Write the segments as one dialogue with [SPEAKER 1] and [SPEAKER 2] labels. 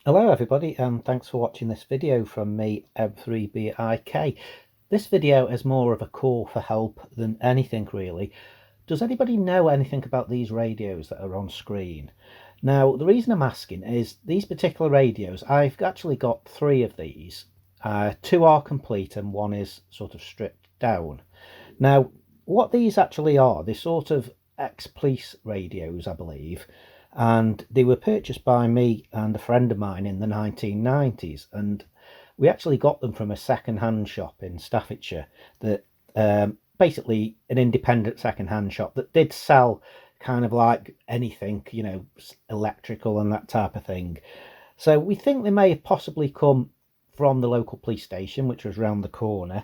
[SPEAKER 1] Hello everybody, and thanks for watching this video from me, M3BIK. This video is more of a call for help than anything really. Does anybody know anything about these radios that are on screen? Now, the reason I'm asking is these particular radios, I've actually got three of these. Two are complete and one is sort of stripped down. Now, what these actually are, they're sort of ex-police radios, I believe, and they were purchased by me and a friend of mine in the 1990s, and we actually got them from a second-hand shop in Staffordshire that basically an independent second-hand shop that did sell kind of like anything, you know, electrical and that type of thing. So we think they may have possibly come from the local police station, which was round the corner,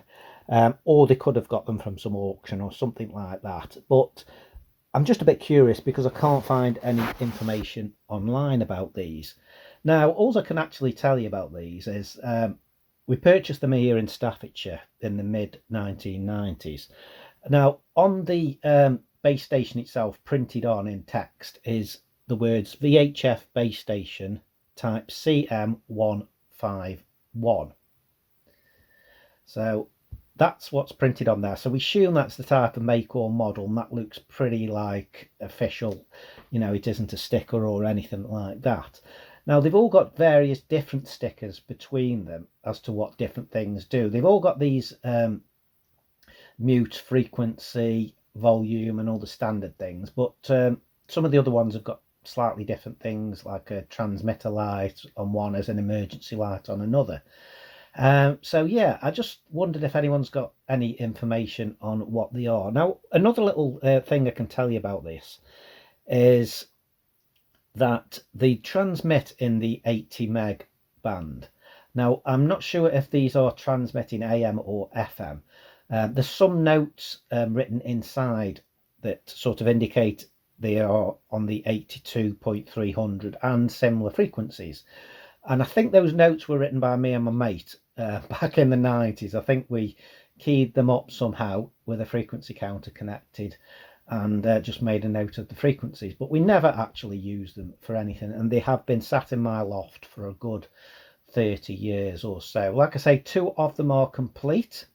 [SPEAKER 1] or they could have got them from some auction or something like that. But I'm just a bit curious because I can't find any information online about these. Now, all I can actually tell you about these is we purchased them here in Staffordshire in the mid 1990s. Now, on the base station itself, printed on in text, is the words VHF base station type CM151. So that's what's printed on there. So we assume that's the type of make or model, and that looks pretty like official. You know, it isn't a sticker or anything like that. Now, they've all got various different stickers between them as to what different things do. They've all got these mute, frequency, volume, and all the standard things, but some of the other ones have got slightly different things, like a transmitter light on one as an emergency light on another. So yeah, I just wondered if anyone's got any information on what they are. Now, another little thing I can tell you about this is that they transmit in the 80 meg band. Now, I'm not sure if these are transmitting AM or FM. There's some notes written inside that sort of indicate they are on the 82.300 and similar frequencies. And I think those notes were written by me and my mate back in the 90s. I think we keyed them up somehow with a frequency counter connected and just made a note of the frequencies. But we never actually used them for anything. And they have been sat in my loft for a good 30 years or so. Like I say, two of them are complete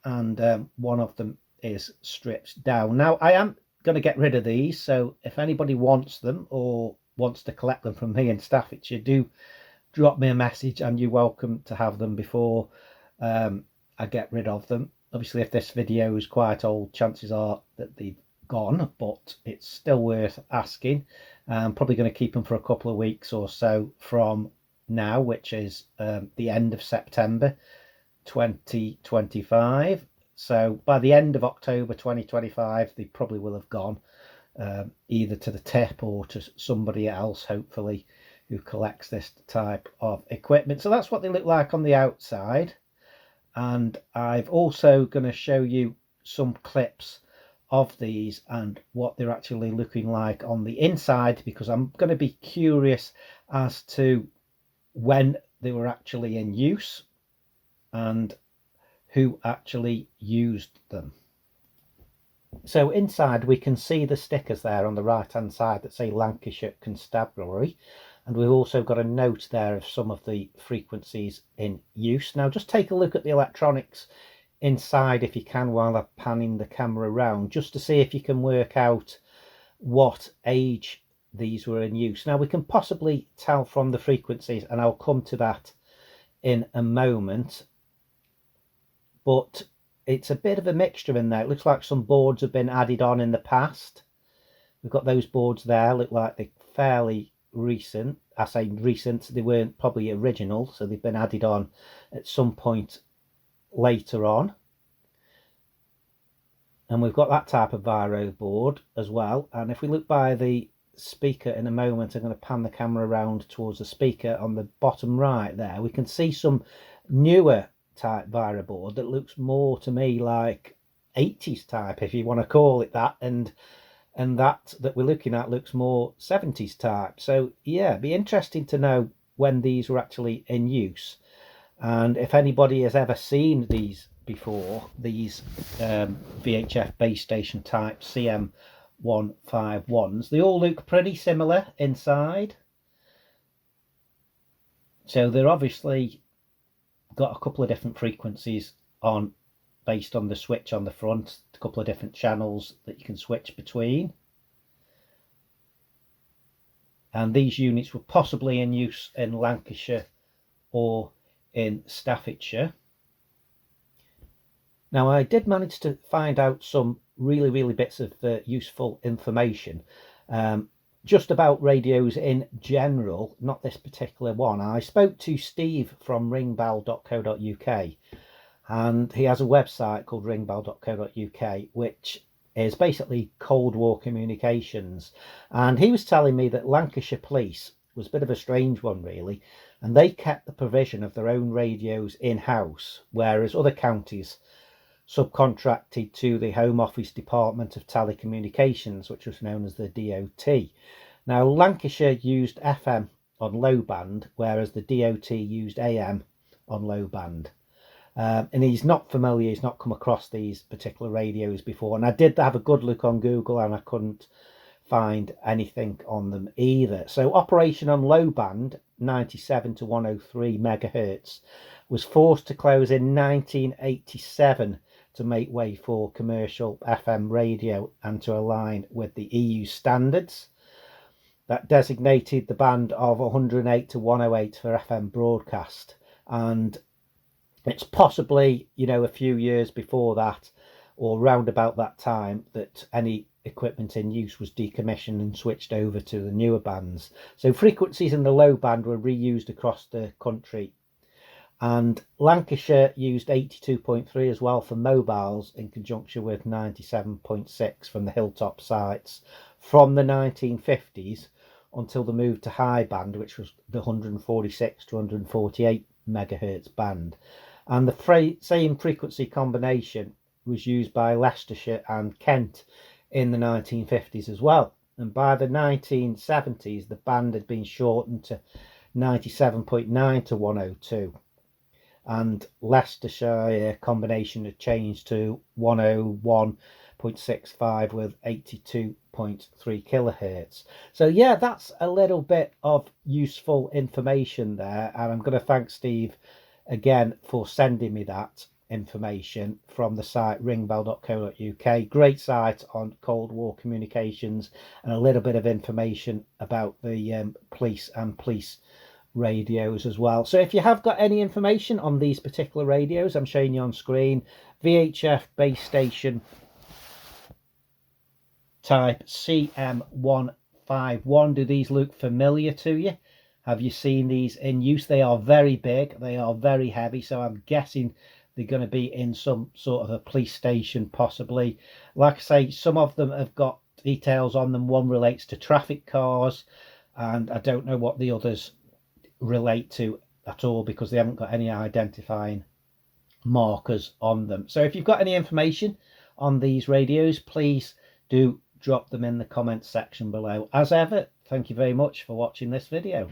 [SPEAKER 1] and one of them is stripped down. Now, I am going to get rid of these. So if anybody wants them or wants to collect them from me in Staffordshire, do drop me a message and you're welcome to have them before I get rid of them. Obviously, if this video is quite old, chances are that they've gone, but it's still worth asking. I'm probably going to keep them for a couple of weeks or so from now, which is the end of September 2025. So by the end of October 2025, they probably will have gone either to the tip or to somebody else, hopefully, who collects this type of equipment. So that's what they look like on the outside, and I've also going to show you some clips of these and what they're actually looking like on the inside, because I'm going to be curious as to when they were actually in use and who actually used them. So inside we can see the stickers there on the right hand side that say Lancashire Constabulary, and we've also got a note there of some of the frequencies in use. Now just take a look at the electronics inside if you can while I'm panning the camera around, just to see if you can work out what age these were in use. Now we can possibly tell from the frequencies, and I'll come to that in a moment, but it's a bit of a mixture in there. It looks like some boards have been added on in the past. We've got those boards there, look like they're fairly recent. I say recent, they weren't probably original, so they've been added on at some point later on. And we've got that type of Viro board as well. And if we look by the speaker in a moment, I'm going to pan the camera around towards the speaker on the bottom right there. We can see some newer type Viro board that looks more to me like 80s type, if you want to call it that, and that we're looking at looks more 70s type. So yeah, it'd be interesting to know when these were actually in use, and if anybody has ever seen these before, these VHF base station type CM151s. They all look pretty similar inside. So they're obviously got a couple of different frequencies on, based on the switch on the front, a couple of different channels that you can switch between. And these units were possibly in use in Lancashire or in Staffordshire. Now, I did manage to find out some really bits of useful information just about radios in general, not this particular one. I spoke to Steve from ringbell.co.uk, and he has a website called ringbell.co.uk, which is basically Cold War communications. And he was telling me that Lancashire Police was a bit of a strange one, really, and they kept the provision of their own radios in-house, whereas other counties subcontracted to the Home Office Department of Telecommunications, which was known as the DOT. Now, Lancashire used FM on low band, whereas the DOT used AM on low band. And he's not familiar, he's not come across these particular radios before. And I did have a good look on Google and I couldn't find anything on them either. So operation on low band, 97 to 103 megahertz, was forced to close in 1987 to make way for commercial FM radio and to align with the EU standards that designated the band of 108 to 108 for FM broadcast. And it's possibly, you know, a few years before that or round about that time that any equipment in use was decommissioned and switched over to the newer bands. So frequencies in the low band were reused across the country. And Lancashire used 82.3 as well for mobiles in conjunction with 97.6 from the hilltop sites from the 1950s until the move to high band, which was the 146 to 148 megahertz band. And the same frequency combination was used by Leicestershire and Kent in the 1950s as well. And by the 1970s, the band had been shortened to 97.9 to 102. And Leicestershire combination had changed to 101.65 with 82.3 kilohertz. So yeah, that's a little bit of useful information there, and I'm going to thank Steve again for sending me that information from the site ringbell.co.uk. Great site on Cold War communications and a little bit of information about the police and police radios as well. So if you have got any information on these particular radios, I'm showing you on screen, VHF base station type CM151. Do these look familiar to you? Have you seen these in use? They are very big, they are very heavy, so I'm guessing they're going to be in some sort of a police station possibly. Like I say, some of them have got details on them. One relates to traffic cars, and I don't know what the others relate to at all because they haven't got any identifying markers on them. So if you've got any information on these radios, please do drop them in the comments section below. As ever, thank you very much for watching this video.